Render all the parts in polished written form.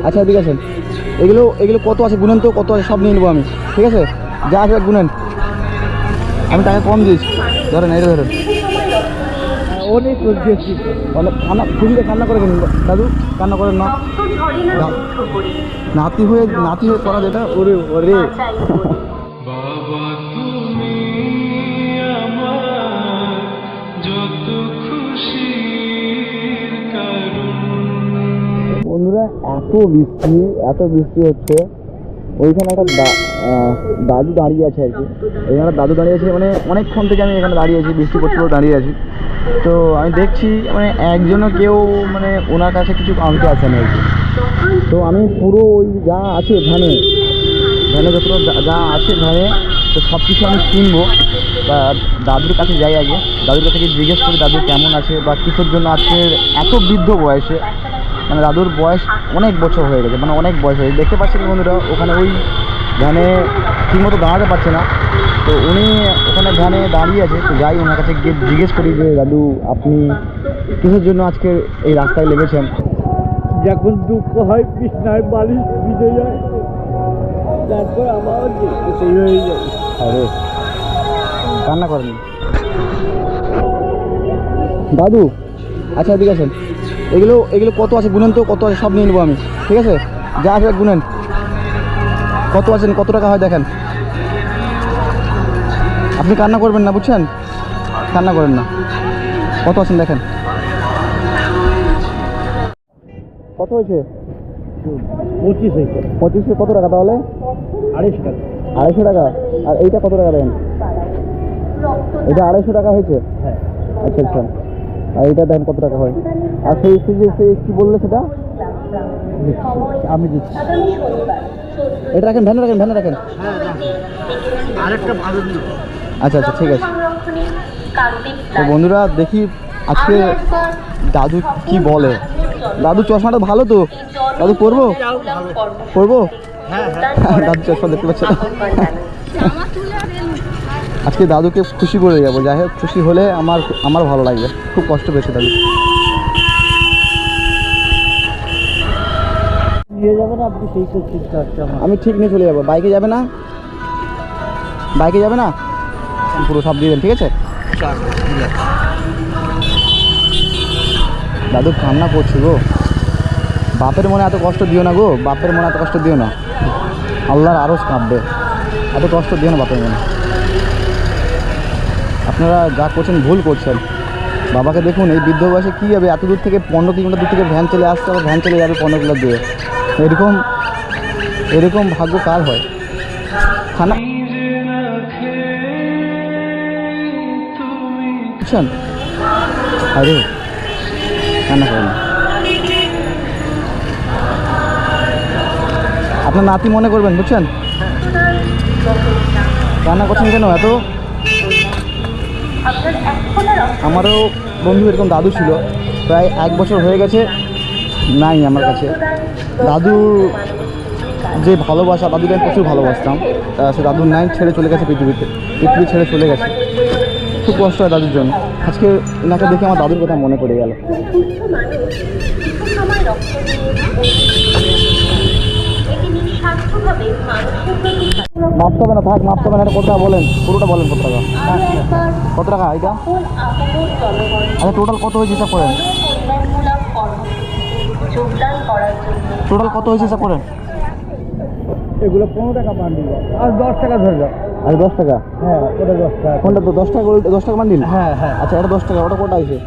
আচ্ছা ঠিক আছে, এগুলো এগুলো কত আছে গুনেন তো, কত আছে সব নিয়ে নেবো আমি, ঠিক আছে? যা আছে গুনেন, আমি টাকা কম দিয়েছি। ধরেন এটা ধরেন, অনেক অনেক কান্না, খুশিতে কান্না করে কিনুন দাদু, কান্না করেন না। নাতি হয়ে করা যেটা, ওরে ওরে বাবা তুমি আমার যত খুশির কারণ। বন্ধুরা এত বৃষ্টি হচ্ছে, ওইখানে একটা দাদু দাঁড়িয়ে আছে আর কি। এখানে দাদু দাঁড়িয়ে আছে, মানে অনেকক্ষণ থেকে আমি এখানে দাঁড়িয়ে আছি, বৃষ্টি পড়তে দাঁড়িয়ে আছি। তো আমি দেখছি মানে একজনও কেউ মানে ওনার কাছে কিছু আনতে আসে না আর কি। তো আমি পুরো ওই যা আছে ভ্যানে যতটা যা আছে ভ্যানে, তো সব কিছু আমি কিনবো। বা দাদুর কাছে যাই আগে, দাদুর কাছে গিয়ে জিজ্ঞেস করি দাদু কেমন আছে বা কিসের জন্য আজকে এত বৃদ্ধ বয়সে, মানে দাদুর বয়স অনেক বছর হয়ে গেছে, মানে অনেক বয়স হয়ে গেছে। দেখতে পাচ্ছেন বন্ধুরা, ওখানে ওই ভ্যানে ঠিকমতো দাঁড়াতে পারছে না, তো উনি ওখানে ভ্যানে দাঁড়িয়ে আছে। তো যাই ওনার কাছে গিয়ে জিজ্ঞেস করি যে দাদু আপনি কিসের জন্য আজকে এই রাস্তায় লেগেছেন? যখন দুঃখ হয় কৃষ্ণায় বালিশ ভিজে যায়, তারপর আমার সেই হয়ে যায়। আরে কান্না করেন দাদু। আচ্ছা ঠিক আছে, এগুলো কত আছে গুনেন তো, কত আছে সব নিয়ে নেবো আমি, ঠিক আছে? যা আছে গুনেন, কত আছেন, কত টাকা হয় দেখেন। আপনি কান্না করবেন না, বুঝছেন? কান্না করেন না, কত আছেন দেখেন। কত হয়েছে? 25 হয়েছে। 25 কত টাকা তাহলে? 250 টাকা। 250 টাকা। আর এইটা কত টাকা দেন? এটা 250 টাকা হয়েছে। হ্যাঁ। আচ্ছা আচ্ছা, আর এইটা দেন কত টাকা হয়? আর সেই কি বললে সেটা? আমি দিচ্ছি। এটা রাখেন, ভ্যানে রাখেন। আরেকটা ভালো দিন। আচ্ছা আচ্ছা ঠিক আছে। তো বন্ধুরা দেখি আজকে দাদু কি বলে। দাদু চশমাটা ভালো তো, দাদু পরবো? দাদু চশমা দেখতে পাচ্ছে না। আজকে দাদুকে খুশি করে যাবো, যাই হোক খুশি হলে আমার ভালো লাগবে। খুব কষ্ট পেয়েছে দাদু। নিয়ে যাবেন আপনি, সেই সব চিন্তা হচ্ছে আমার। আমি ঠিক নিয়ে চলে যাবো। বাইকে যাবে না? পুরো সব দিয়ে দেন, ঠিক আছে? দাদু কান্না করছি গো। বাপের মনে এত কষ্ট দিও না গো, বাপের মনে এত কষ্ট দিও না, আল্লাহর আরো কাঁদবে। এত কষ্ট দিও না বাপের মনে। আপনারা যা করছেন ভুল করছেন। বাবাকে দেখুন এই বৃদ্ধ বয়সে কী যাবে, এত দূর থেকে 15 কিলোমিটার দূর থেকে ভ্যান চলে আসতে হবে, ভ্যান চলে যাবে 15 কিলোমিটার দূরে। এরকম ভাগ্য কার হয়? খানা বুঝছেন? আরে কান্না করেন। আপনার নাতি মনে করবেন, বুঝছেন? কান্না করছেন কেন এত? আমারও বন্ধু এরকম দাদু ছিল, প্রায় 1 বছর হয়ে গেছে, নাই আমার কাছে। দাদু যে ভালোবাসা, দাদুকে আমি প্রচুর ভালোবাসতাম, সে দাদু নাই, ছেড়ে চলে গেছে পৃথিবি ছেড়ে চলে গেছে। খুব কষ্ট হয় দাদুর জন্য। আজকে এনাকে দেখে আমার দাদুর কথা মনে পড়ে গেল। মাপতে হবে না, থাক, মাপতে হবে না। এটা কত টাকা বলেন, পুরোটা বলেন কত টাকা? কত টাকা এটা? আচ্ছা টোটাল কত হয়েছে হিসাব করেন? টোটাল কত হয়েছে হিসাব করেন? এগুলো 15 টাকা বান্ডিল, আর 10 টাকা ধরে যাও। আর 10 টাকা? হ্যাঁ, ওটা 10 টাকা। কোনটা? তো 10 টাকা, 10 টাকা বান্ডিল? হ্যাঁ হ্যাঁ। আচ্ছা এটা 10 টাকা, ওটা কটা হয়েছে?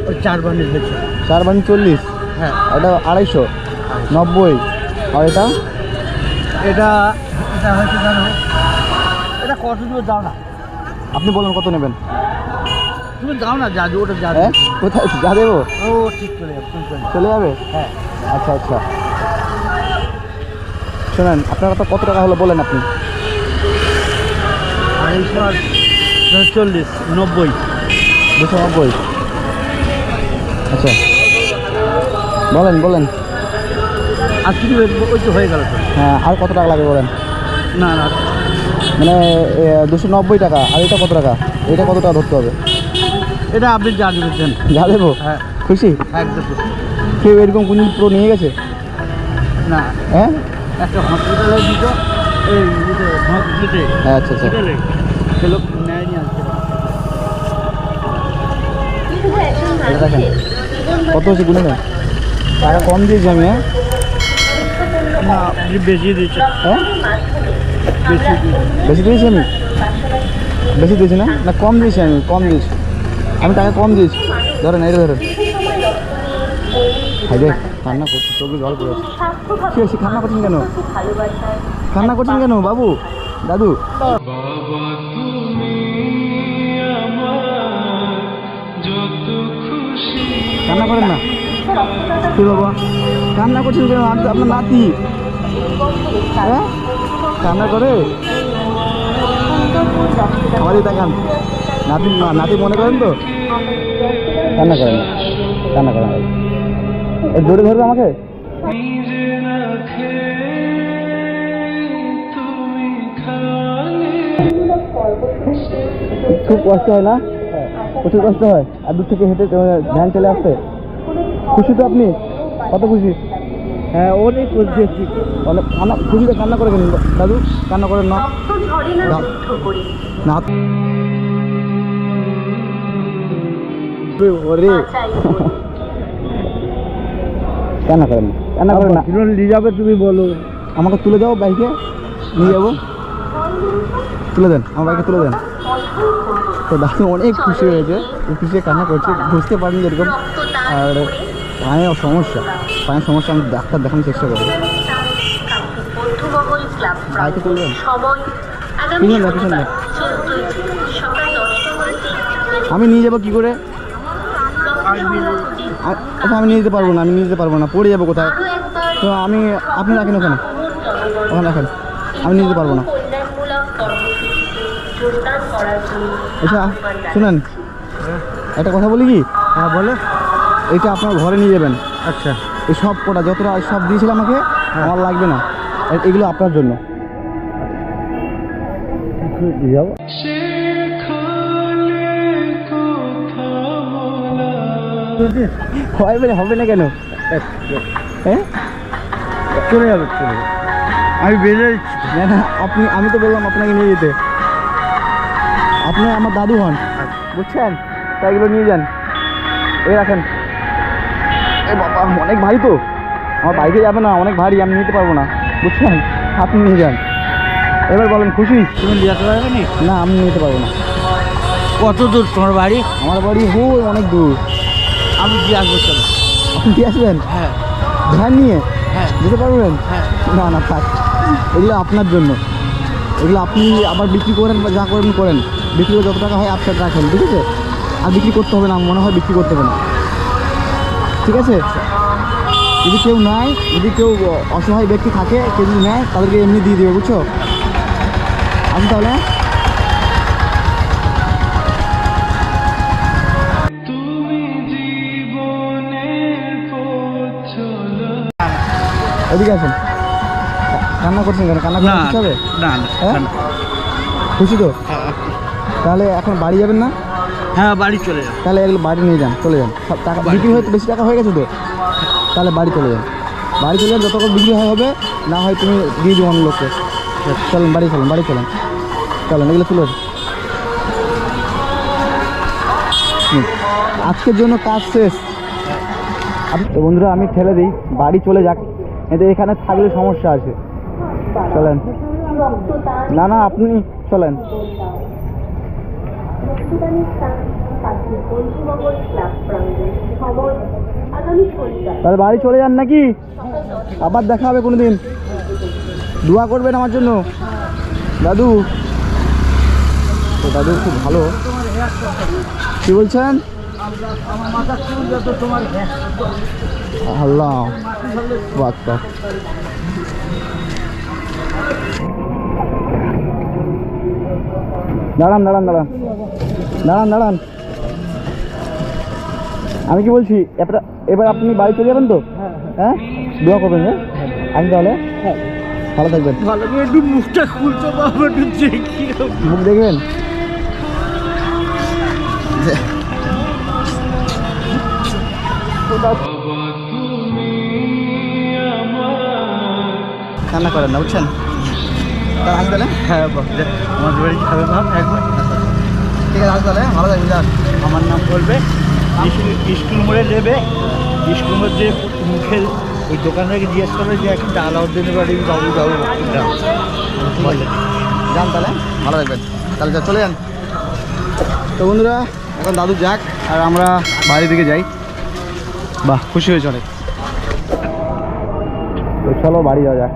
ওই 4 বান্ডিল হচ্ছে। 4 বান্ডিল 40। হ্যাঁ। এটা 250, 90। আর এটা এটা হচ্ছে জানো, এটা কত দিও দাও না। আপনি বলেন কত নেবেন? তুমি দাও না, যা ওটা যা। হ্যাঁ কোথায় যা দেবো? ও ঠিক চলে যাবে, চলে যাবে? হ্যাঁ। আচ্ছা আচ্ছা, শোনেন আপনার কথা কত টাকা হলো বলেন আপনি? 40, 90, 290। আচ্ছা বলেন। আর কিছু ওই তো হয়ে গেল তো। হ্যাঁ, আর কত টাকা লাগে বলেন? না মানে 290 টাকা। আর এটা কত টাকা? এটা কত টাকা ধরতে হবে? এটা আপনি যা দিয়েছেন। যা দেবো? হ্যাঁ। খুশি? একদম। কেউ এরকম কোন প্রো নিয়ে গেছে? না, হ্যাঁ একটা হসপিটালে দিত, এই হসপিটালে আচ্ছা আচ্ছা সে লোক নেয়নি আজকে। এটা দেখেন কত হচ্ছে গুনে নেন, টাকা কম দিয়েছি আমি। হ্যাঁ না, আপনি বেশি দিচ্ছে। হ্যাঁ বেশি বেশি দিয়েছি আমি, বেশি দিয়েছি না, না কম দিয়েছি, আমি কম দিয়েছি, আমি টাকা কম দিয়েছি। ধরেন এটা ধরেন, হাইরে কান্না করছি, চোখে জল পড়েছে। কি হয়েছে, কান্না করছেন কেন, কান্না করছেন কেন বাবু দাদু? বাবা তুমি আমার যত খুশি কান্না করেন না কি বাবা, কান্না করছেন কেন? আমি তো আপনার নাতি। হ্যাঁ কান্না করে আমাদের দেখান, নাতি নাতি মনে করেন তো? কান্না করেন না, কান্না করেন না, জোরে ধরবে আমাকে। নিজে না খেয়ে তুমি খালে খুব কষ্ট হয় না? প্রচুর কষ্ট হয়, আর দূর থেকে হেঁটে ভ্যান চলে আসতে। খুশি তো আপনি? কত খুশি? হ্যাঁ, অনেক খুশি। অনেক কান্না, খুশিতে কান্না করে কেন দাদু? কান্না করেন না না ওরে কান্না করেন না, কান্না করেন না। কিরণ নিয়ে যাবে তুমি বলো? আমাকে তুলে দাও, বাইকে নিয়ে যাবো, তুলে দেন আমার বাইকে, তুলে দেন। তো দাদু অনেক খুশি হয়েছে, খুশি কান্না করছে, বুঝতে পারিনি এরকম। আর পায়ে সমস্যা, পায়ের সমস্যা, আমি ডাক্তার দেখানোর চেষ্টা করবো। বাইকে তুলবেন, তুলবেন না, পিছন না, আমি নিয়ে যাবো কি করে? আচ্ছা আমি নিয়ে যেতে পারবো না, আমি নিয়ে যেতে পারবো না, পড়ে যাবো কোথায়। তো আমি, আপনি রাখেন ওখানে, ওখানে রাখেন, আমি নিয়ে যেতে পারবো না। আচ্ছা শুনেন, একটা কথা বলি কি? হ্যাঁ বলো। এটা আপনার ঘরে নিয়ে যাবেন। আচ্ছা, এই সব কটা যতটা সব দিয়েছিল আমাকে, আমার লাগবে না, এগুলো আপনার জন্য। দিয়ে যাবো। সেখানে কথা বলা হয় বলে হবে না কেন? হ্যাঁ চলে যাবে, চলে যাবে, আমি বেরিয়ে যাচ্ছি। না না, আপনি, আমি তো বললাম আপনাকে নিয়ে যেতে, আপনি আমার দাদু হন, বুঝছেন? তাই এগুলো নিয়ে যান, এই রাখেন। এ বাবা অনেক ভারী তো, আমার বাইকে যাবে না, অনেক ভারী, আমি নিতে পারবো না, বুঝছেন? আপনি নিয়ে যান। এবার বলেন খুশি? তুমি নিয়ে যেতে পারবে নি? না আমি নিতে পারবো না। কত দূর তোমার বাড়ি? আমার বাড়ি অনেক দূর। আমি দিয়ে আসবো, চলো। আপনি কি আসবেন হ্যাঁ ভ্যান নিয়ে? হ্যাঁ যেতে পারবেন? হ্যাঁ। না না থাক, এগুলো আপনার জন্য, এগুলো আপনি আবার বিক্রি করেন বা যা করেন করেন, বিক্রি করে যত টাকা হয় আপসার রাখেন, ঠিক আছে? আর বিক্রি করতে হবে না, মনে হয় বিক্রি করতে হবে না, ঠিক আছে? যদি কেউ নেয়, যদি কেউ অসহায় ব্যক্তি থাকে, কেউ যদি নেয়, তাদেরকে এমনি দিয়ে দেবে, বুঝছো? আসুন তাহলে। তুমি জীবনের পথ চলা এদিকে আসেন, কান্না করছেন কেন? কান্না করে কিছু হবে? না না, হ্যাঁ? না। খুশি তো? তাহলে এখন বাড়ি যাবেন না? হ্যাঁ, বাড়ি চলে যাবে। তাহলে এগুলো বাড়ি নিয়ে যান, চলে যান, সব টাকা বিক্রি হয়তো বেশি টাকা হয়ে গেছে তো, তাহলে বাড়ি চলে যান, বাড়ি চলে যান, যত টাকা বিক্রি হয় হবে, না হয় তুমি দিয়ে দেবো অন্য লোককে। চলেন বাড়ি, চলেন বাড়ি, চলেন চলেন, এগুলো তুলে আজকের জন্য কাজ শেষ। তো বন্ধুরা আমি ঠেলে দিই, বাড়ি চলে যাক, কিন্তু এখানে থাকলে সমস্যা আছে। চলেন, না না আপনি চলেন। তাহলে বাড়ি চলে যান নাকি? আবার দেখা হবে কোনোদিন, দোয়া করবেন আমার জন্য দাদু। তো দাদু খুব ভালো। কি বলছেন? আল্লাহ বাচ্চা, দাঁড়ান দাঁড়ান দাঁড়ান দাঁড়ান দাঁড়ান, আমি কি বলছি, এবার আপনি বাড়ি চলে যাবেন তো? হ্যাঁ দোয়া করবেন, হ্যাঁ আসুন তাহলে, ভালো থাকবেন। ভালো করে একটু মুখটা খুলতে পারবো, একটু দেখি। মুখ দেখবেন? বাবা তুমি আমার কান্না করেন না, বুঝছেন? তাহলে আসি তাহলে। হ্যাঁ আমাদের বাড়ি খাবে ভাব একবার। ঠিক আছে, আসি তাহলে, ভালো থাকবেন। যাক, আমার নাম বলবে, স্কুল মোড়ে নেবে, স্কুল মোড় যে মুখে ওই দোকান থেকে জিজ্ঞেস করবে যে একটা আলাউদ্দিনের বাড়ি বাবু বাবু বলে। যান তাহলে, ভালো থাকবেন। তাহলে চলে যান। তো বন্ধুরা, এখন দাদু যাক আর আমরা বাইরের দিকে যাই। বাহ, খুশি হয়েছে অনেক। তো চলো বাড়ি যাওয়া যাক।